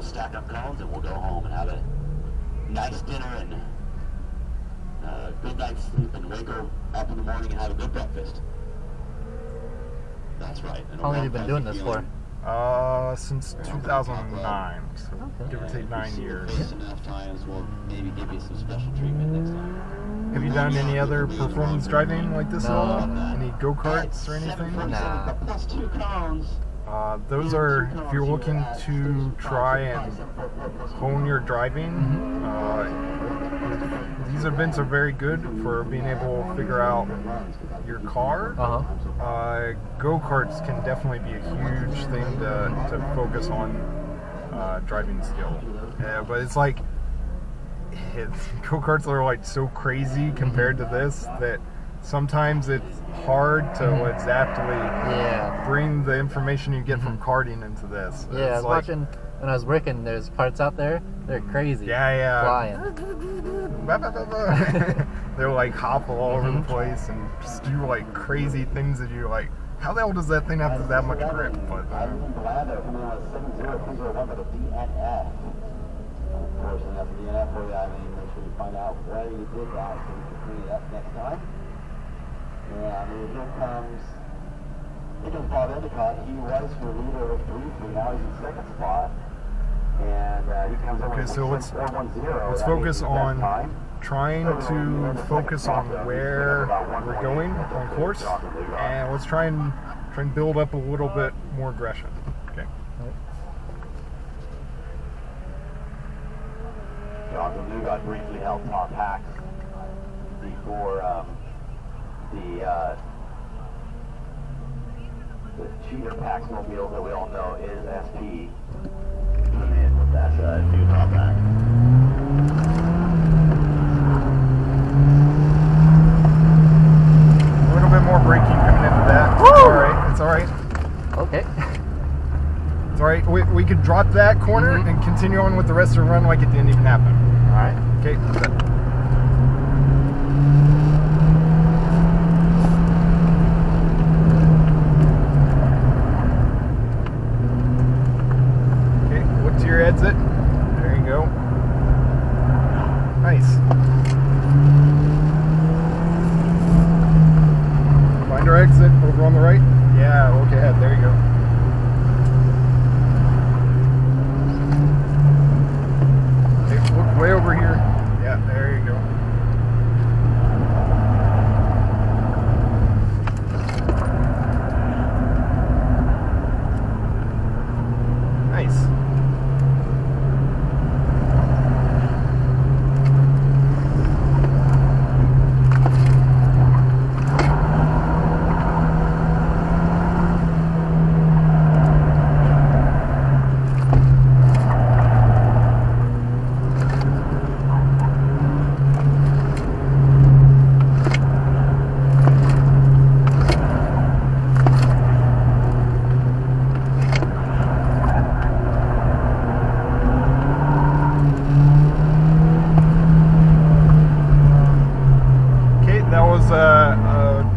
stack up cones and we'll go home and have a nice dinner and good night's sleep and wake up in the morning and have a good breakfast. That's right. How long have you been doing this for? Since 2009, so give or take 9 years. Enough times, we'll maybe give you some special treatment next time. Have you done any other performance driving like this at all? Any go-karts or anything? Nah. Plus 2 cones. Those are, if you're looking to try and hone your driving, these events are very good for being able to figure out your car. Go-karts can definitely be a huge thing to focus on driving skill. But it's like, go-karts are like so crazy compared to this that sometimes it's hard to exactly bring the information you get from karting into this. Yeah, I was watching when I was working. There's parts out there, they're crazy. Flying. They're like hop all over the place and just do like crazy things that you like. How the hell does that thing have that much grip? But unfortunately, that's the DNF for you. I mean, make sure you find out where you did that so you can clean it up next time. Yeah, I mean, here comes Bob Endicott. He was your leader briefly. Now he's in second spot. And he comes over. Okay, so let's focus on trying to focus on where we're going on course, and let's try and build up a little bit more aggression. Okay. Jonathan Newgott briefly held top hacks before the cheater Paxmobile that we all know is SP. Come in with that new top hack. A little bit more braking coming into that. It's all right. Okay. It's all right. We could drop that corner and continue on with the rest of the run like it didn't even happen. All right. Okay. Okay. Look to your exit. There you go. Nice. Find our exit over on the right. Yeah. Look ahead. There you go. Way over here. Yeah, there you go. Nice.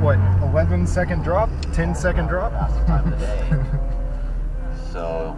What, 11-second drop? 10-second drop? Fastest time of the day. So,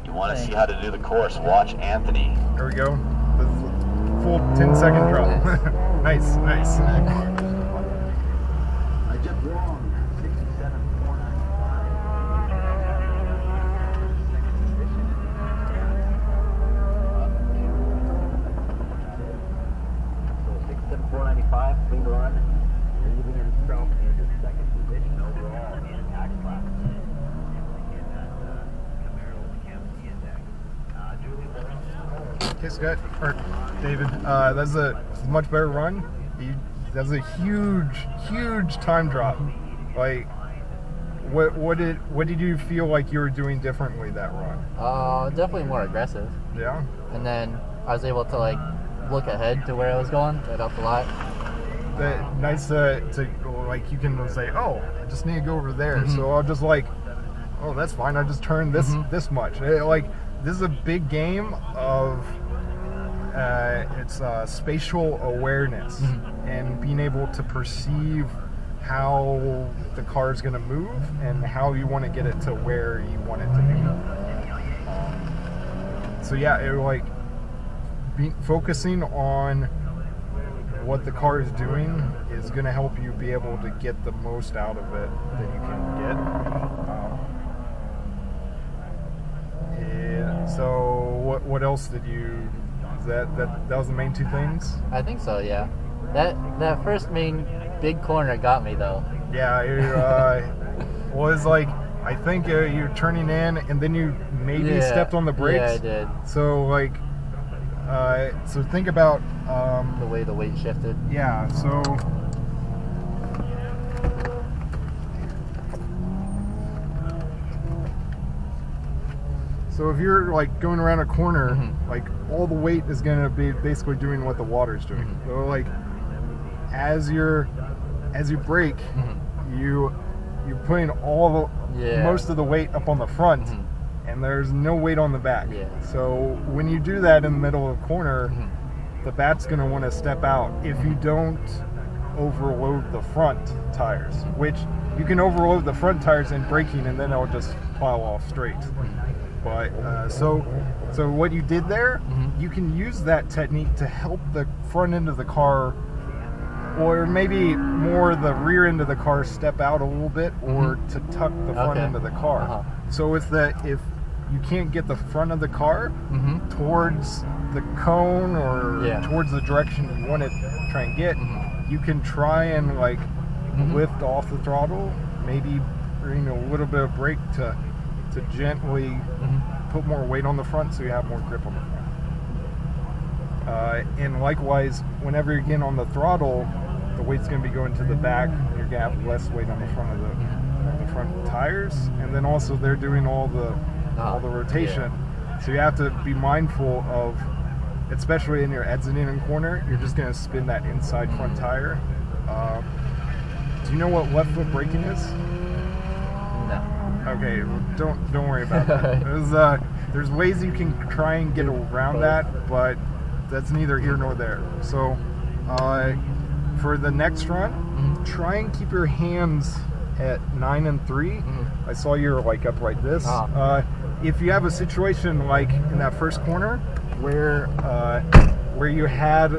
you want to see how to do the course, watch Anthony. There we go. This is a full 10-second drop. Nice, nice. I jumped wrong. 67.495, clean run. Leaving himself in the second position overall in tax class. In that Camaro Camry Index. Okay, Scott, or David, that's a much better run. That's a huge time drop. Like, what did you feel like you were doing differently that run? Definitely more aggressive. Yeah. And then I was able to like look ahead to where I was going. That helped a lot. Nice to like you can say, oh, I just need to go over there. So I'll just like, oh, that's fine. I just turn this much. Like, this is a big game of it's spatial awareness and being able to perceive how the car is going to move and how you want to get it to where you want it to be. so yeah, it like focusing on what the car is doing is going to help you be able to get the most out of it that you can get. So what else did you? That was the main two things? I think so. Yeah. That first main big corner got me though. Yeah. Was like, I think you're turning in and then you maybe stepped on the brakes. Yeah, I did. So like, so think about the way the weight shifted. Yeah. So if you're like going around a corner, like all the weight is going to be basically doing what the water's doing. So like as you brake, you're putting most of the weight up on the front, and there's no weight on the back. Yeah. So when you do that in the middle of the corner, the bat's going to want to step out if you don't overload the front tires, which you can overload the front tires in braking and then it'll just plow off straight. But so what you did there, you can use that technique to help the front end of the car, or maybe more the rear end of the car, step out a little bit, or to tuck the front end of the car. So if you can't get the front of the car towards the cone or towards the direction you want to try and get, you can try and like lift off the throttle, maybe bring a little bit of brake to gently put more weight on the front so you have more grip on the front. And likewise, whenever you're getting on the throttle, the weight's going to be going to the back. You're going to have less weight on the front of the front tires, and then also they're doing all the rotation. So you have to be mindful of, especially in your exiting and corner, you're just going to spin that inside front tire. Do you know what left foot braking is? No. Okay, well, don't worry about that. There's ways you can try and get around that, but that's neither here nor there. So for the next run, try and keep your hands at 9 and 3. I saw you're like up like this. If you have a situation like in that first corner where you had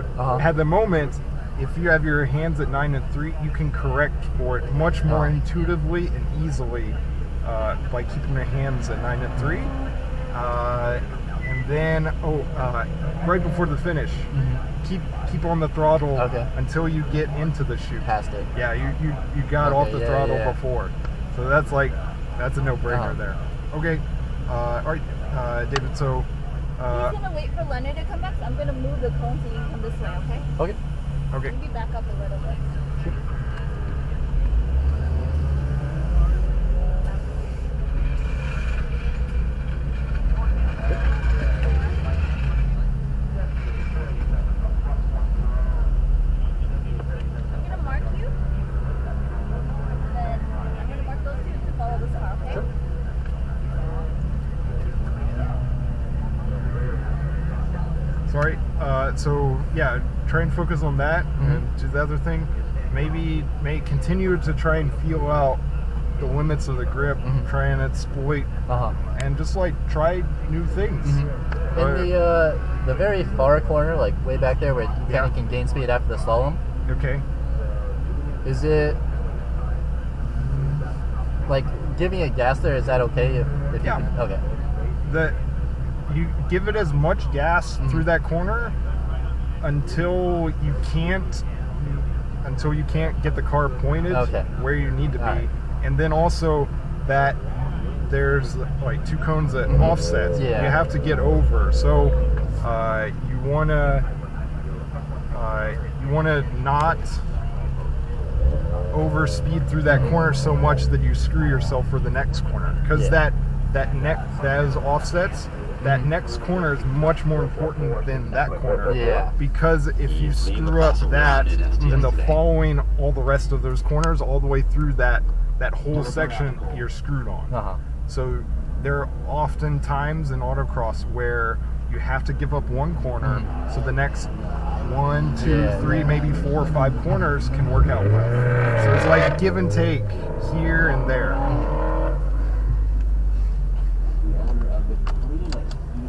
the moment, if you have your hands at 9 and 3, you can correct for it much more intuitively and easily by keeping your hands at 9 and 3. And then right before the finish, keep on the throttle until you get into the chute. Past it. Yeah, you got off the throttle before, so that's a no-brainer there. Okay, all right, David. So he's gonna wait for Leonard to come back. So I'm gonna move the cone so you can come this way. Okay. Okay. Okay. Maybe back up a little bit. Sorry. So yeah, try and focus on that, and do the other thing. Maybe continue to try and feel out the limits of the grip, try and exploit, and just like try new things. In the very far corner, like way back there, where you kind of can gain speed after the slalom. Okay. Is it like giving a gas there? Is that okay? If you can, okay. You give it as much gas through that corner until you can't get the car pointed where you need to be, and then also that there's like two cones that offset. You have to get over. So you wanna not overspeed through that corner so much that you screw yourself for the next corner, because that is offsets. That next corner is much more important than that corner. Because if you screw up that, then the following all the rest of those corners all the way through that whole section, you're screwed on. So there are often times in autocross where you have to give up one corner so the next 1, 2, 3, maybe 4 or 5 corners can work out well. So it's like give and take here and there.